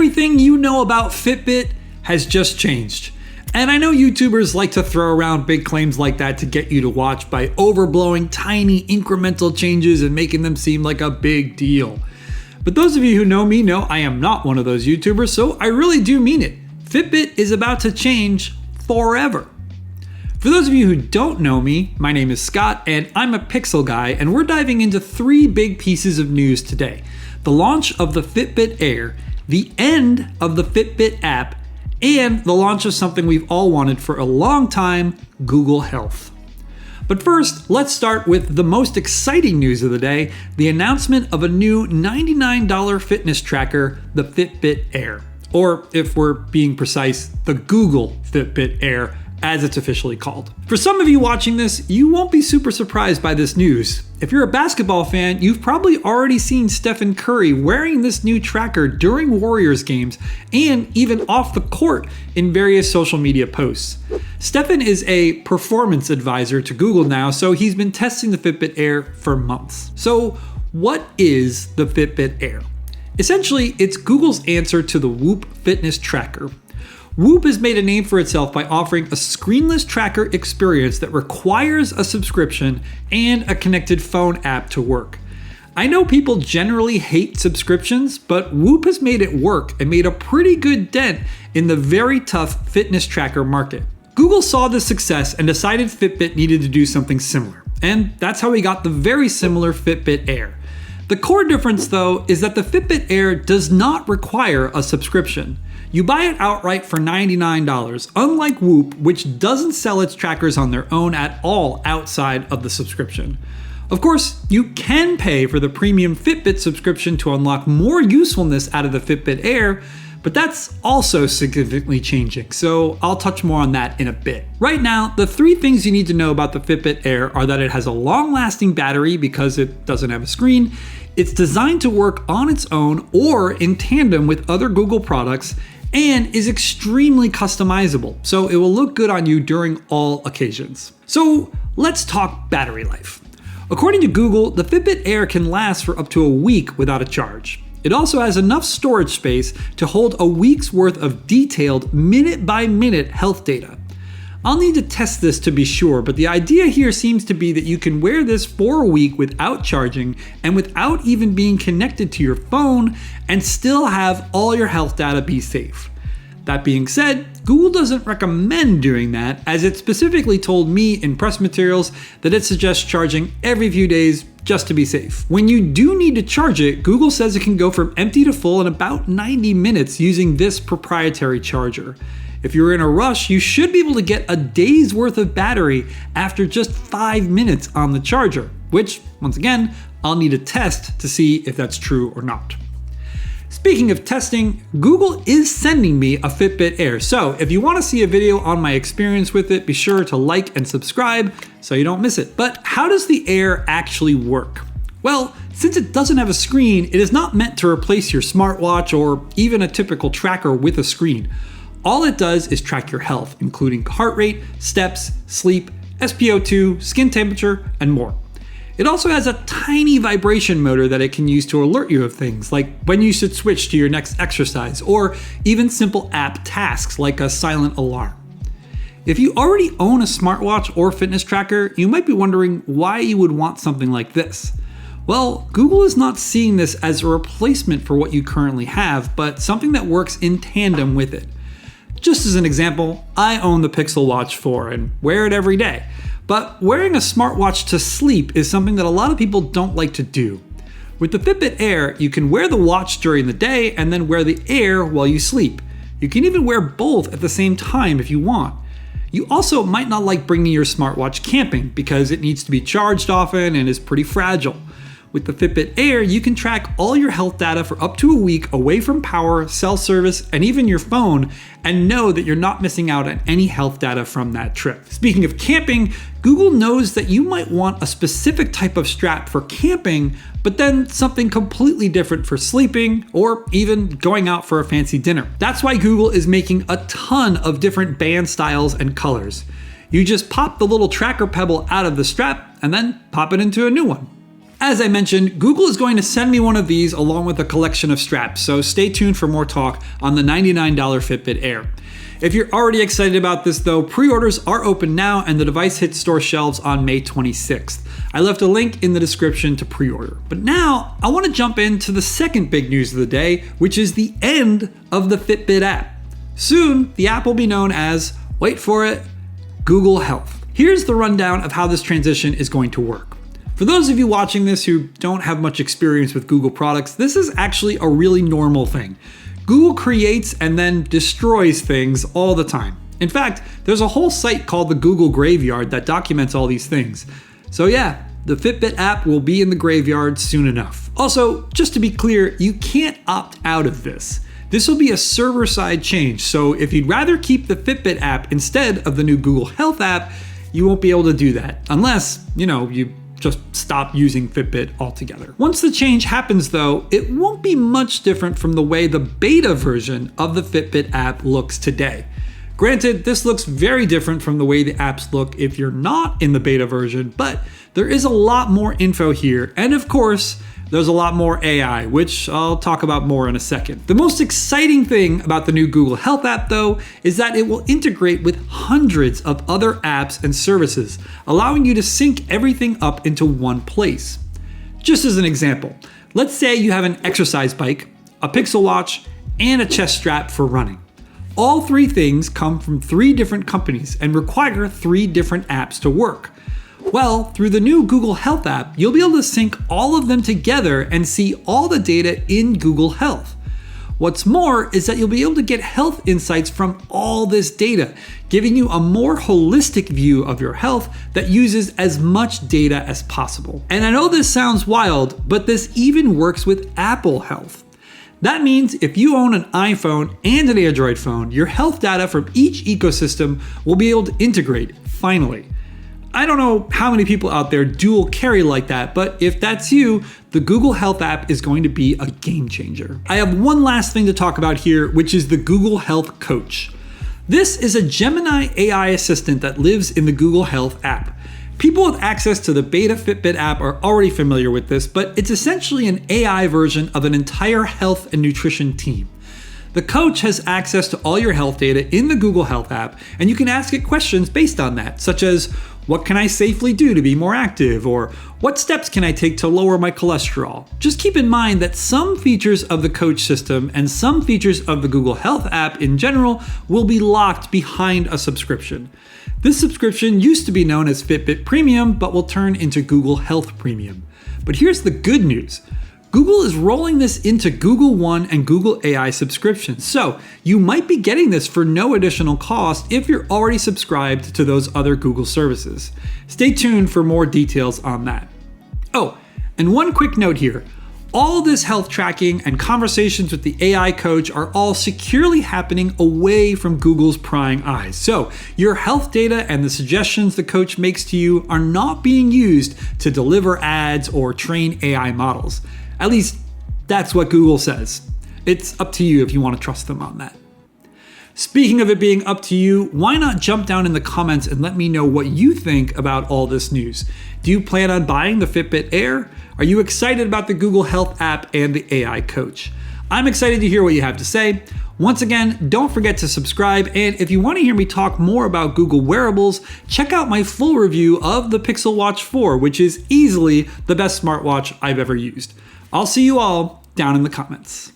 everything you know about Fitbit has just changed. And I know YouTubers like to throw around big claims like that to get you to watch by overblowing tiny incremental changes and making them seem like a big deal. But those of you who know me know I am not one of those YouTubers, so I really do mean it. Fitbit is about to change forever. For those of you who don't know me, my name is Scott and I'm a Pixel guy, and we're diving into 3 big pieces of news today. The launch of the Fitbit Air, the end of the Fitbit app, and the launch of something we've all wanted for a long time, Google Health. But first, let's start with the most exciting news of the day, the announcement of a new $99 fitness tracker, the Fitbit Air. Or if we're being precise, the Google Fitbit Air, as it's officially called. For some of you watching this, you won't be super surprised by this news. If you're a basketball fan, you've probably already seen Stephen Curry wearing this new tracker during Warriors games and even off the court in various social media posts. Stephen is a performance advisor to Google now, so he's been testing the Fitbit Air for months. So what is the Fitbit Air? Essentially, it's Google's answer to the Whoop fitness tracker. Whoop has made a name for itself by offering a screenless tracker experience that requires a subscription and a connected phone app to work. I know people generally hate subscriptions, but Whoop has made it work and made a pretty good dent in the very tough fitness tracker market. Google saw this success and decided Fitbit needed to do something similar, and that's how we got the very similar Fitbit Air. The core difference, though, is that the Fitbit Air does not require a subscription. You buy it outright for $99, unlike Whoop, which doesn't sell its trackers on their own at all outside of the subscription. Of course, you can pay for the premium Fitbit subscription to unlock more usefulness out of the Fitbit Air, but that's also significantly changing, so I'll touch more on that in a bit. Right now, the 3 things you need to know about the Fitbit Air are that it has a long-lasting battery because it doesn't have a screen, it's designed to work on its own or in tandem with other Google products, and is extremely customizable, so it will look good on you during all occasions. So let's talk battery life. According to Google, the Fitbit Air can last for up to a week without a charge. It also has enough storage space to hold a week's worth of detailed minute-by-minute health data. I'll need to test this to be sure, but the idea here seems to be that you can wear this for a week without charging and without even being connected to your phone and still have all your health data be safe. That being said, Google doesn't recommend doing that, as it specifically told me in press materials that it suggests charging every few days just to be safe. When you do need to charge it, Google says it can go from empty to full in about 90 minutes using this proprietary charger. If you're in a rush, you should be able to get a day's worth of battery after just 5 minutes on the charger, which, once again, I'll need to test to see if that's true or not. Speaking of testing, Google is sending me a Fitbit Air, so if you want to see a video on my experience with it, be sure to like and subscribe so you don't miss it. But how does the Air actually work? Well, since it doesn't have a screen, it is not meant to replace your smartwatch or even a typical tracker with a screen. All it does is track your health, including heart rate, steps, sleep, SpO2, skin temperature, and more. It also has a tiny vibration motor that it can use to alert you of things, like when you should switch to your next exercise, or even simple app tasks like a silent alarm. If you already own a smartwatch or fitness tracker, you might be wondering why you would want something like this. Well, Google is not seeing this as a replacement for what you currently have, but something that works in tandem with it. Just as an example, I own the Pixel Watch 4 and wear it every day. But wearing a smartwatch to sleep is something that a lot of people don't like to do. With the Fitbit Air, you can wear the watch during the day and then wear the Air while you sleep. You can even wear both at the same time if you want. You also might not like bringing your smartwatch camping because it needs to be charged often and is pretty fragile. With the Fitbit Air, you can track all your health data for up to a week away from power, cell service, and even your phone, and know that you're not missing out on any health data from that trip. Speaking of camping, Google knows that you might want a specific type of strap for camping, but then something completely different for sleeping or even going out for a fancy dinner. That's why Google is making a ton of different band styles and colors. You just pop the little tracker pebble out of the strap and then pop it into a new one. As I mentioned, Google is going to send me one of these along with a collection of straps, so stay tuned for more talk on the $99 Fitbit Air. If you're already excited about this though, pre-orders are open now and the device hits store shelves on May 26th. I left a link in the description to pre-order. But now I want to jump into the second big news of the day, which is the end of the Fitbit app. Soon, the app will be known as, wait for it, Google Health. Here's the rundown of how this transition is going to work. For those of you watching this who don't have much experience with Google products, this is actually a really normal thing. Google creates and then destroys things all the time. In fact, there's a whole site called the Google Graveyard that documents all these things. So yeah, the Fitbit app will be in the graveyard soon enough. Also, just to be clear, you can't opt out of this. This will be a server-side change, so if you'd rather keep the Fitbit app instead of the new Google Health app, you won't be able to do that, unless, you just stop using Fitbit altogether. Once the change happens though, it won't be much different from the way the beta version of the Fitbit app looks today. Granted, this looks very different from the way the apps look if you're not in the beta version, but there is a lot more info here, and of course, there's a lot more AI, which I'll talk about more in a second. The most exciting thing about the new Google Health app, though, is that it will integrate with hundreds of other apps and services, allowing you to sync everything up into one place. Just as an example, let's say you have an exercise bike, a Pixel Watch, and a chest strap for running. All three things come from 3 different companies and require 3 different apps to work. Well, through the new Google Health app, you'll be able to sync all of them together and see all the data in Google Health. What's more is that you'll be able to get health insights from all this data, giving you a more holistic view of your health that uses as much data as possible. And I know this sounds wild, but this even works with Apple Health. That means if you own an iPhone and an Android phone, your health data from each ecosystem will be able to integrate, finally. I don't know how many people out there dual carry like that, but if that's you, the Google Health app is going to be a game changer. I have one last thing to talk about here, which is the Google Health Coach. This is a Gemini AI assistant that lives in the Google Health app. People with access to the beta Fitbit app are already familiar with this, but it's essentially an AI version of an entire health and nutrition team. The coach has access to all your health data in the Google Health app, and you can ask it questions based on that, such as, what can I safely do to be more active? Or what steps can I take to lower my cholesterol? Just keep in mind that some features of the coach system and some features of the Google Health app in general will be locked behind a subscription. This subscription used to be known as Fitbit Premium, but will turn into Google Health Premium. But here's the good news. Google is rolling this into Google One and Google AI subscriptions, so you might be getting this for no additional cost if you're already subscribed to those other Google services. Stay tuned for more details on that. Oh, and one quick note here. All this health tracking and conversations with the AI coach are all securely happening away from Google's prying eyes. So your health data and the suggestions the coach makes to you are not being used to deliver ads or train AI models. At least that's what Google says. It's up to you if you want to trust them on that. Speaking of it being up to you, why not jump down in the comments and let me know what you think about all this news? Do you plan on buying the Fitbit Air? Are you excited about the Google Health app and the AI coach? I'm excited to hear what you have to say. Once again, don't forget to subscribe, and if you want to hear me talk more about Google wearables, check out my full review of the Pixel Watch 4, which is easily the best smartwatch I've ever used. I'll see you all down in the comments.